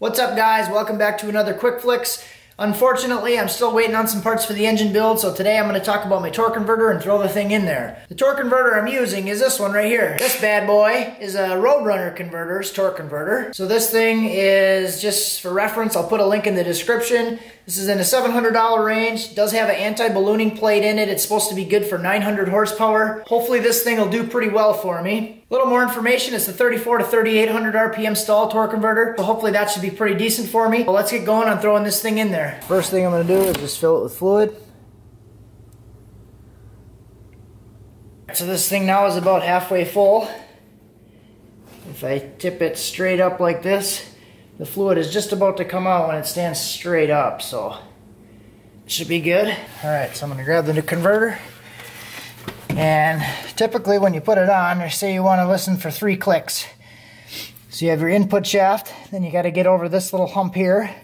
What's up, guys? Welcome back to another QuickFlix. Unfortunately, I'm still waiting on some parts for the engine build, so today I'm going to talk about my torque converter and throw the thing in there. The torque converter I'm using is this one right here. This bad boy is a Roadrunner converter's torque converter. So this thing is, just for reference, I'll put a link in the description. This is in a $700 range. It does have an anti-ballooning plate in it. It's supposed to be good for 900 horsepower. Hopefully this thing will do pretty well for me. A little more information, it's the 34 to 3800 RPM stall torque converter, so hopefully that should be pretty decent for me. Well, let's get going on throwing this thing in there. First thing I'm going to do is just fill it with fluid. So this thing now is about halfway full. If I tip it straight up like this, the fluid is just about to come out when it stands straight up, so it should be good. Alright, so I'm going to grab the new converter. And typically when you put it on, they say you want to listen for 3 clicks. So you have your input shaft, then you got to get over this little hump here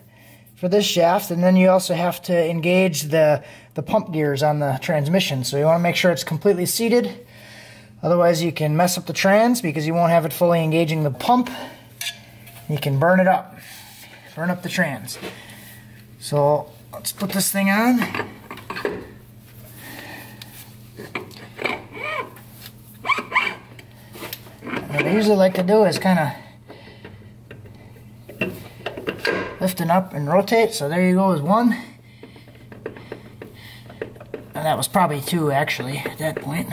for this shaft, and then you also have to engage the pump gears on the transmission. So you want to make sure it's completely seated. Otherwise you can mess up the trans because you won't have it fully engaging the pump. You can burn it up. Burn up the trans. So let's put this thing on. What I usually like to do is kind of lifting up and rotate. So there you go, is 1. And that was probably 2 actually at that point.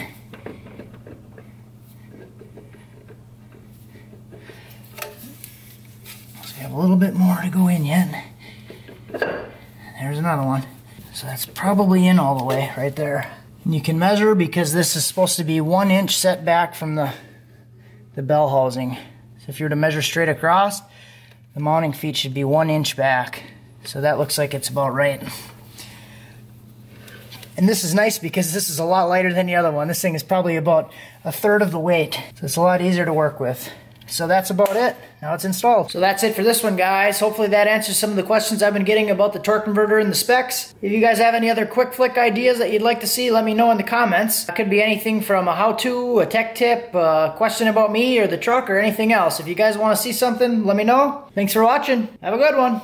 So we have a little bit more to go in yet. There's another one. So that's probably in all the way right there. And you can measure because this is supposed to be 1 inch set back from the bell housing. So if you were to measure straight across, the mounting feet should be 1 inch back. So that looks like it's about right. And this is nice because this is a lot lighter than the other one. This thing is probably about 1/3 of the weight. So it's a lot easier to work with. So that's about it. Now it's installed. So that's it for this one, guys. Hopefully that answers some of the questions I've been getting about the torque converter and the specs. If you guys have any other quick flick ideas that you'd like to see, let me know in the comments. It could be anything from a how-to, a tech tip, a question about me or the truck, or anything else. If you guys want to see something, let me know. Thanks for watching. Have a good one.